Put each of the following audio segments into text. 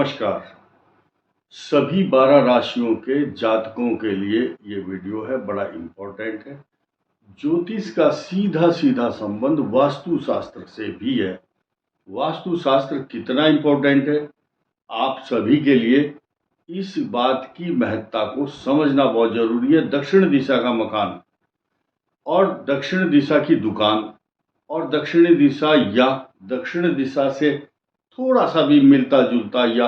नमस्कार। सभी 12 राशियों के जातकों के लिए ये वीडियो है, बड़ा इम्पोर्टेंट है। ज्योतिष का सीधा सीधा संबंध वास्तुशास्त्र से भी है। वास्तुशास्त्र कितना इम्पोर्टेंट है आप सभी के लिए, इस बात की महत्ता को समझना बहुत जरूरी है। दक्षिण दिशा का मकान और दक्षिण दिशा की दुकान और दक्षिणी दिशा या दक्षिण दिशा से थोड़ा सा भी मिलता जुलता या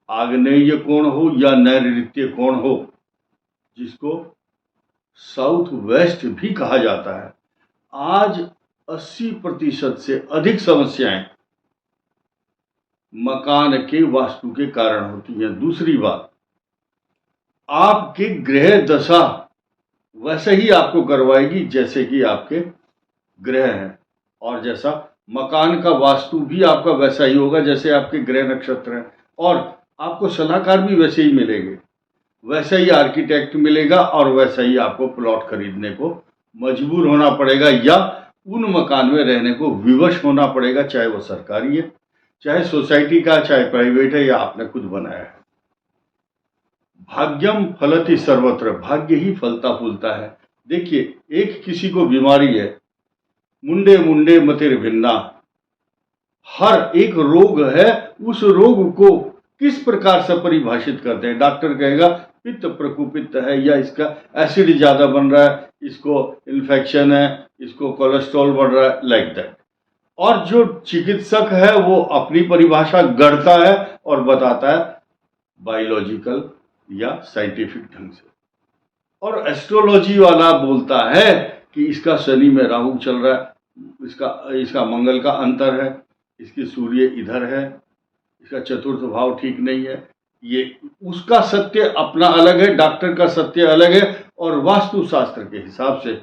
आग्नेय कोण हो या नैऋत्य कोण हो, जिसको साउथ वेस्ट भी कहा जाता है, आज 80% से अधिक समस्याएं मकान के वास्तु के कारण होती हैं। दूसरी बात, आपके ग्रह दशा वैसे ही आपको करवाएगी जैसे कि आपके ग्रह हैं, और जैसा मकान का वास्तु भी आपका वैसा ही होगा जैसे आपके ग्रह नक्षत्र हैं, और आपको सलाहकार भी वैसे ही मिलेंगे, वैसा ही आर्किटेक्ट मिलेगा और वैसा ही आपको प्लॉट खरीदने को मजबूर होना पड़ेगा या उन मकान में रहने को विवश होना पड़ेगा, चाहे वो सरकारी है, चाहे सोसाइटी का, चाहे प्राइवेट है या आपने खुद बनाया है। भाग्यम फलति सर्वत्र, भाग्य ही फलता फूलता है। देखिए, एक किसी को बीमारी है, मुंडे मुंडे मतिर भिन्ना, हर एक रोग है, उस रोग को किस प्रकार से परिभाषित करते हैं। डॉक्टर कहेगा पित्त प्रकोपित है, या इसका एसिड ज्यादा बन रहा है, इसको इन्फेक्शन है, इसको कोलेस्ट्रॉल बढ़ रहा है, लाइक दैट। और जो चिकित्सक है वो अपनी परिभाषा गढ़ता है और बताता है बायोलॉजिकल या साइंटिफिक ढंग से। और एस्ट्रोलॉजी वाला बोलता है कि इसका शनि में राहु चल रहा है, इसका मंगल का अंतर है, इसकी सूर्य इधर है, इसका चतुर्थ भाव ठीक नहीं है। ये उसका सत्य अपना अलग है, डॉक्टर का सत्य अलग है। और वास्तुशास्त्र के हिसाब से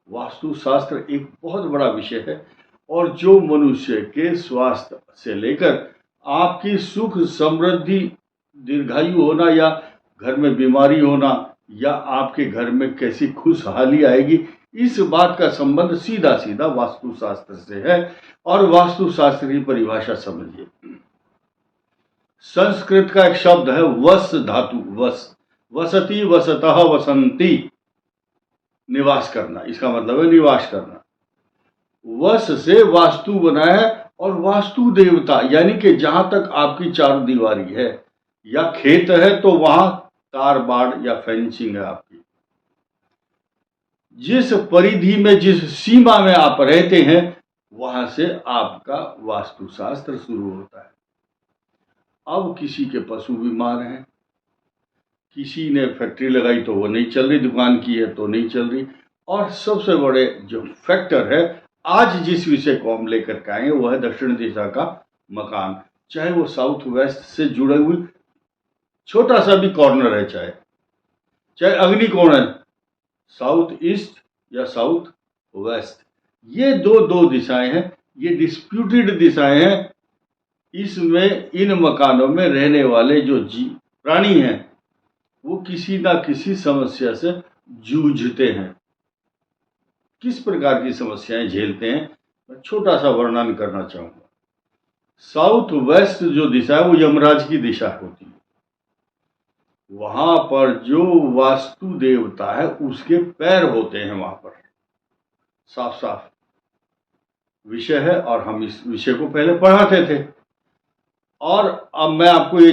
वास्तुशास्त्र एक बहुत बड़ा विषय है, और जो मनुष्य के स्वास्थ्य से लेकर आपकी सुख समृद्धि, दीर्घायु होना या घर में बीमारी होना या आपके घर में कैसी खुशहाली आएगी, इस बात का संबंध सीधा सीधा वास्तुशास्त्र से है। और वास्तुशास्त्र की परिभाषा समझिए। संस्कृत का एक शब्द है वस धातु, वस, वसति वसतः वसंती, निवास करना, इसका मतलब है निवास करना। वस से वास्तु बना है, और वास्तु देवता यानी कि जहां तक आपकी चार दीवारी है या खेत है तो वहां तार बाड़ या फेंसिंग है आपकी। जिस परिधि में, जिस सीमा में आप रहते हैं, वहां से आपका वास्तुशास्त्र शुरू होता है। अब किसी के पशु बीमार हैं, किसी ने फैक्ट्री लगाई तो वो नहीं चल रही, दुकान की है तो नहीं चल रही, और सबसे बड़े जो फैक्टर है आज जिस विषय को हम लेकर के आए वो है दक्षिण दिशा का मकान। चाहे वो साउथ वेस्ट से जुड़े हुए छोटा सा भी कॉर्नर है, चाहे अग्निकोण है, साउथ ईस्ट या साउथ वेस्ट, ये दो दिशाएं हैं, ये डिस्प्यूटेड दिशाएं हैं। इसमें इन मकानों में रहने वाले जो प्राणी हैं वो किसी ना किसी समस्या से जूझते हैं। किस प्रकार की समस्याएं झेलते हैं, मैं छोटा सा वर्णन करना चाहूंगा। साउथ वेस्ट जो दिशा है वो यमराज की दिशा होती है। वहां पर जो वास्तु देवता है उसके पैर होते हैं, वहां पर साफ साफ विषय है, और हम इस विषय को पहले पढ़ाते थे। और अब मैं आपको ये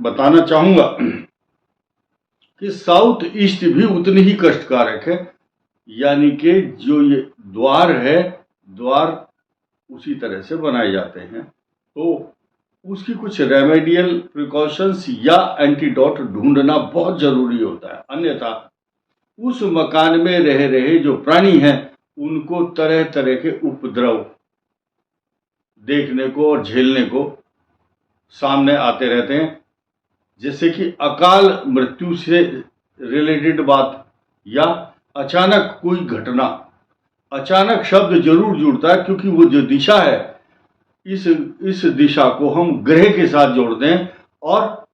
बताना चाहूंगा कि साउथ ईस्ट भी उतनी ही कष्टकारक है, यानी कि जो ये द्वार है, द्वार उसी तरह से बनाए जाते हैं, तो उसकी कुछ रेमेडियल प्रिकॉशंस या एंटीडोट ढूंढना बहुत जरूरी होता है। अन्यथा उस मकान में रह रहे जो प्राणी हैं उनको तरह तरह के उपद्रव देखने को और झेलने को सामने आते रहते हैं, जैसे कि अकाल मृत्यु से रिलेटेड बात या अचानक कोई घटना। अचानक शब्द जरूर जुड़ता है क्योंकि वो जो दिशा है, इस दिशा को हम ग्रह के साथ जोड़ते हैं, और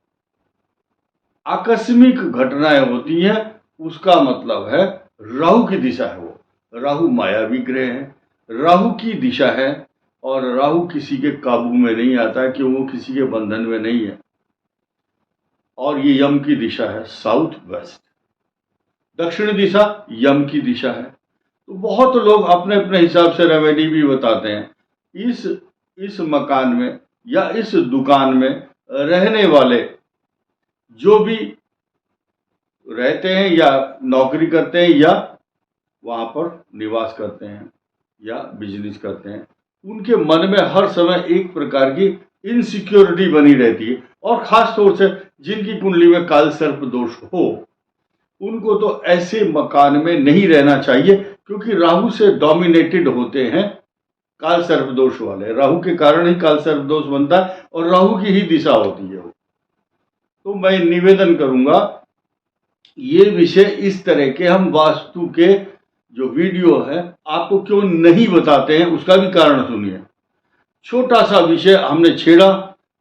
आकस्मिक घटनाएं होती हैं, उसका मतलब है राहु की दिशा है। वो राहु मायावी ग्रह है, राहु की दिशा है, और राहु किसी के काबू में नहीं आता है, कि वो किसी के बंधन में नहीं है। और ये यम की दिशा है, साउथ वेस्ट, दक्षिण दिशा यम की दिशा है। तो बहुत लोग अपने अपने हिसाब से रेमेडी भी बताते हैं। इस मकान में या इस दुकान में रहने वाले जो भी रहते हैं या नौकरी करते हैं या वहां पर निवास करते हैं या बिजनेस करते हैं, उनके मन में हर समय एक प्रकार की इनसिक्योरिटी बनी रहती है। और खास तौर से जिनकी कुंडली में काल सर्प दोष हो, उनको तो ऐसे मकान में नहीं रहना चाहिए, क्योंकि राहु से डोमिनेटेड होते हैं काल सर्प दोष वाले। राहु के कारण ही काल सर्प दोष बनता है और राहु की ही दिशा होती है वो। तो मैं निवेदन करूंगा, ये विषय इस तरह के हम वास्तु के जो वीडियो है आपको क्यों नहीं बताते हैं, उसका भी कारण सुनिए। छोटा सा विषय हमने छेड़ा,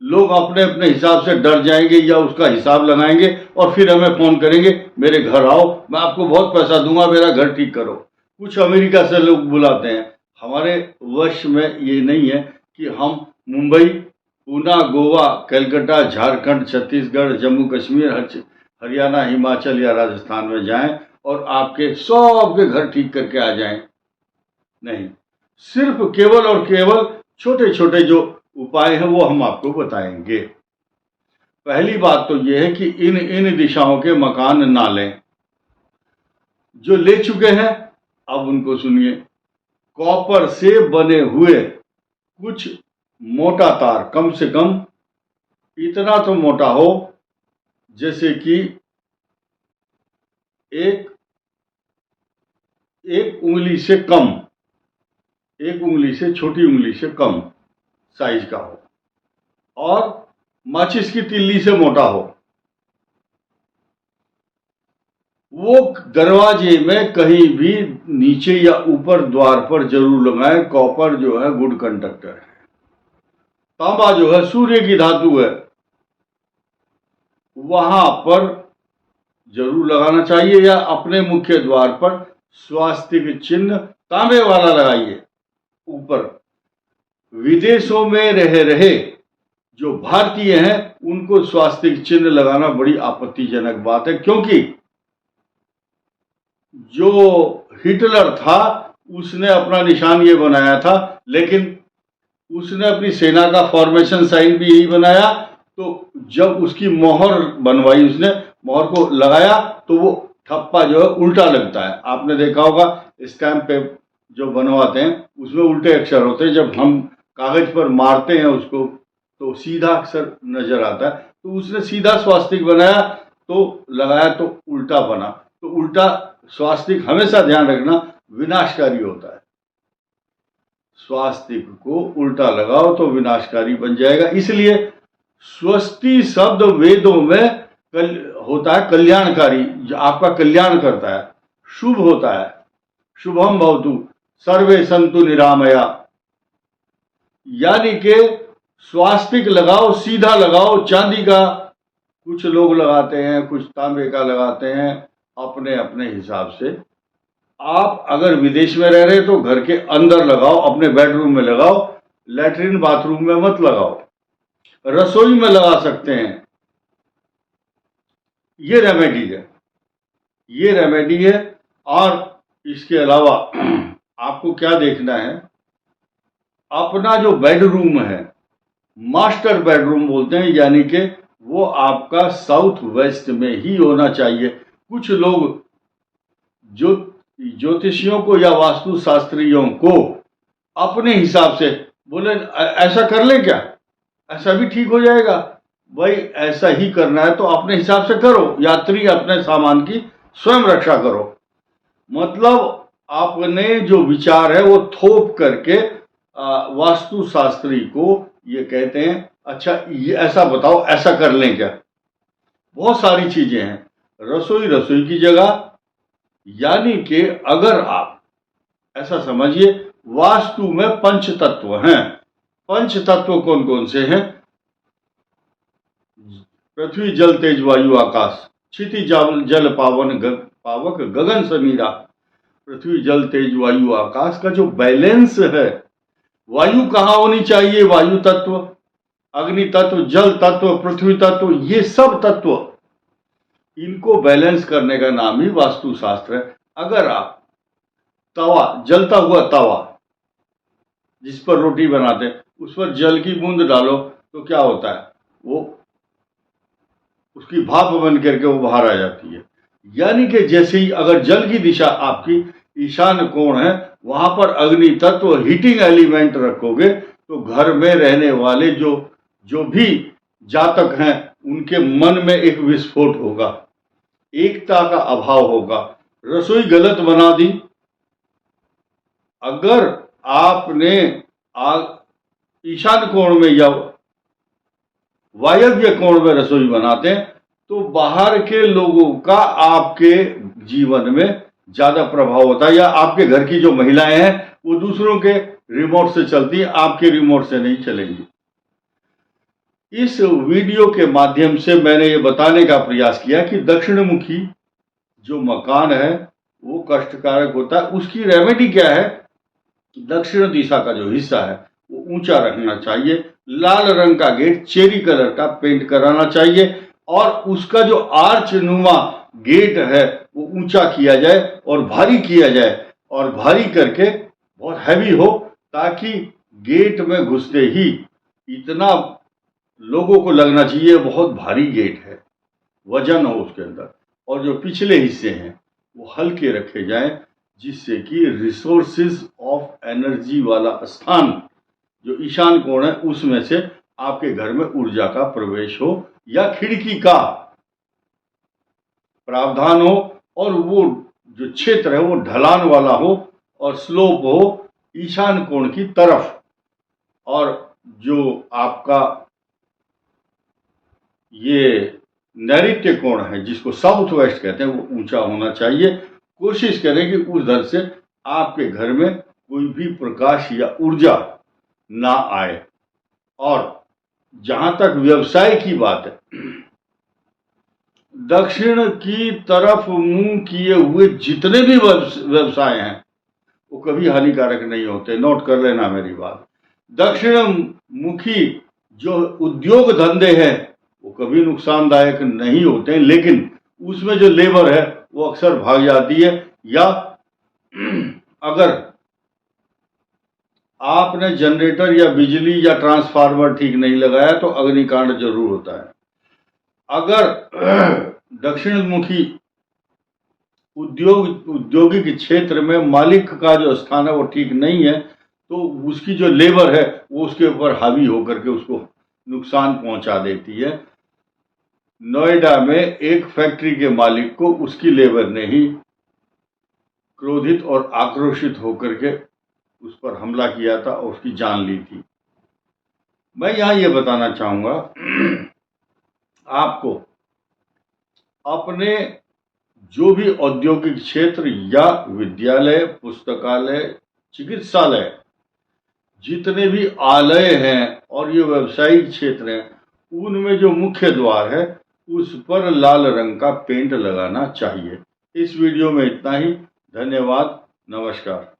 लोग अपने अपने हिसाब से डर जाएंगे या उसका हिसाब लगाएंगे और फिर हमें फोन करेंगे, मेरे घर आओ, मैं आपको बहुत पैसा दूंगा, मेरा घर ठीक करो। कुछ अमेरिका से लोग बुलाते हैं। हमारे वश में ये नहीं है कि हम मुंबई, पूना, गोवा, कलकत्ता, झारखंड, छत्तीसगढ़, जम्मू कश्मीर, हरियाणा, हिमाचल या राजस्थान में जाएं और आपके सबके घर ठीक करके आ जाएं। नहीं, सिर्फ केवल और केवल छोटे छोटे जो उपाय हैं वो हम आपको बताएंगे। पहली बात तो यह है कि इन दिशाओं के मकान ना लें। जो ले चुके हैं अब उनको सुनिए। कॉपर से बने हुए कुछ मोटा तार, कम से कम इतना तो मोटा हो जैसे कि एक उंगली से कम, एक उंगली से, छोटी उंगली से कम साइज का हो और माचिस की तिल्ली से मोटा हो। वो दरवाजे में कहीं भी नीचे या ऊपर द्वार पर जरूर लगाएं। कॉपर जो है गुड कंडक्टर है। तांबा जो है सूर्य की धातु है, वहां पर जरूर लगाना चाहिए, या अपने मुख्य द्वार पर स्वास्तिक चिन्ह तांबे वाला लगाइए ऊपर। विदेशों में रह रहे जो भारतीय हैं उनको स्वास्तिक चिन्ह लगाना बड़ी आपत्तिजनक बात है, क्योंकि जो हिटलर था उसने अपना निशान ये बनाया था, लेकिन उसने अपनी सेना का फॉर्मेशन साइन भी यही बनाया। तो जब उसकी मोहर बनवाई, उसने मोहर को लगाया तो वो ठप्पा जो है उल्टा लगता है। आपने देखा होगा स्टैम्प पे जो बनवाते हैं उसमें उल्टे अक्षर होते हैं, जब हम कागज पर मारते हैं उसको तो सीधा अक्षर नजर आता है। तो उसने सीधा स्वास्तिक बनाया तो लगाया तो उल्टा बना। तो उल्टा स्वास्तिक हमेशा ध्यान रखना विनाशकारी होता है। स्वास्तिक को उल्टा लगाओ तो विनाशकारी बन जाएगा। इसलिए स्वस्ति शब्द वेदों में होता है कल्याणकारी, जो आपका कल्याण करता है, शुभ होता है। शुभम भवतु, सर्वे संतु निरामया। यानी कि स्वास्तिक लगाओ, सीधा लगाओ। चांदी का कुछ लोग लगाते हैं, कुछ तांबे का लगाते हैं, अपने अपने हिसाब से। आप अगर विदेश में रह रहे तो घर के अंदर लगाओ, अपने बेडरूम में लगाओ, लैट्रिन बाथरूम में मत लगाओ, रसोई में लगा सकते हैं। ये रेमेडी है, ये रेमेडी है। और इसके अलावा आपको क्या देखना है, अपना जो बेडरूम है, मास्टर बेडरूम बोलते हैं, यानी कि वो आपका साउथ वेस्ट में ही होना चाहिए। कुछ लोग जो ज्योतिषियों को या वास्तु शास्त्रियों को अपने हिसाब से बोले ऐसा कर ले क्या, ऐसा भी ठीक हो जाएगा। भाई ऐसा ही करना है तो अपने हिसाब से करो। यात्री अपने सामान की स्वयं रक्षा करो। मतलब आपने जो विचार है वो थोप करके वास्तु शास्त्री को ये कहते हैं, अच्छा ये ऐसा बताओ, ऐसा कर लें क्या। बहुत सारी चीजें हैं। रसोई की जगह, यानी कि अगर आप ऐसा समझिए, वास्तु में पंच तत्व हैं। पंच तत्व कौन कौन से हैं? पृथ्वी, जल, तेज, वायु, आकाश। क्षिति जल पावक गगन समीरा। पृथ्वी, जल, तेज, वायु, आकाश का जो बैलेंस है वायु कहाँ होनी चाहिए? वायु तत्व, अग्नि तत्व, जल तत्व, पृथ्वी तत्व, ये सब तत्व, इनको बैलेंस करने का नाम ही वास्तुशास्त्र है। अगर आप तवा, जलता हुआ तवा जिस पर रोटी बनाते हैं, उस पर जल की बूंद डालो तो क्या होता है? वो उसकी भाप बन करके वो बाहर आ जाती है। यानी कि जैसे ही अगर जल की दिशा आपकी ईशान कोण है, वहां पर अग्नि तत्व, हीटिंग एलिमेंट रखोगे तो घर में रहने वाले जो भी जातक हैं, उनके मन में एक विस्फोट होगा, एकता का अभाव होगा। रसोई गलत बना दी, अगर आपने ईशान कोण में या वायव्य कोण में रसोई बनाते हैं तो बाहर के लोगों का आपके जीवन में ज्यादा प्रभाव होता है, या आपके घर की जो महिलाएं हैं वो दूसरों के रिमोट से चलती हैं, आपके रिमोट से नहीं चलेंगी। इस वीडियो के माध्यम से मैंने ये बताने का प्रयास किया कि दक्षिणमुखी जो मकान है वो कष्टकारक होता है। उसकी रेमेडी क्या है? दक्षिण दिशा का जो हिस्सा है वो ऊंचा रखना चाहिए, लाल रंग का गेट चेरी कलर का पेंट कराना चाहिए, और उसका जो आर्च नुमा गेट है वो ऊंचा किया जाए और भारी किया जाए, और भारी करके बहुत हैवी हो, ताकि गेट में घुसते ही इतना लोगों को लगना चाहिए बहुत भारी गेट है, वजन हो उसके अंदर। और जो पिछले हिस्से हैं वो हल्के रखे जाएं, जिससे कि रिसोर्सेज ऑफ एनर्जी वाला स्थान जो ईशान कोण है उसमें से आपके घर में ऊर्जा का प्रवेश हो, या खिड़की का प्रावधान हो, और वो जो क्षेत्र है वो ढलान वाला हो और स्लोप हो ईशान कोण की तरफ, और जो आपका ये नैऋत्य कोण है जिसको साउथ वेस्ट कहते हैं वो ऊंचा होना चाहिए। कोशिश करें कि उधर से आपके घर में कोई भी प्रकाश या ऊर्जा ना आए। और जहां तक व्यवसाय की बात है, दक्षिण की तरफ मुंह किए हुए जितने भी व्यवसाय हैं वो कभी हानिकारक नहीं होते, नोट कर लेना मेरी बात। दक्षिण मुखी जो उद्योग धंधे हैं वो कभी नुकसानदायक नहीं होते, लेकिन उसमें जो लेबर है वो अक्सर भाग जाती है, या अगर आपने जनरेटर या बिजली या ट्रांसफार्मर ठीक नहीं लगाया तो अग्निकांड जरूर होता है। अगर दक्षिण मुखी औद्योगिक क्षेत्र में मालिक का जो स्थान है वो ठीक नहीं है तो उसकी जो लेबर है वो उसके ऊपर हावी होकर के उसको नुकसान पहुंचा देती है। नोएडा में एक फैक्ट्री के मालिक को उसकी लेबर ने ही क्रोधित और आक्रोशित होकर के उस पर हमला किया था और उसकी जान ली थी। मैं यहां ये बताना चाहूंगा आपको, अपने जो भी औद्योगिक क्षेत्र या विद्यालय, पुस्तकालय, चिकित्सालय, जितने भी आलय हैं और ये व्यावसायिक क्षेत्र हैं, उनमें जो मुख्य द्वार है उस पर लाल रंग का पेंट लगाना चाहिए। इस वीडियो में इतना ही। धन्यवाद, नमस्कार।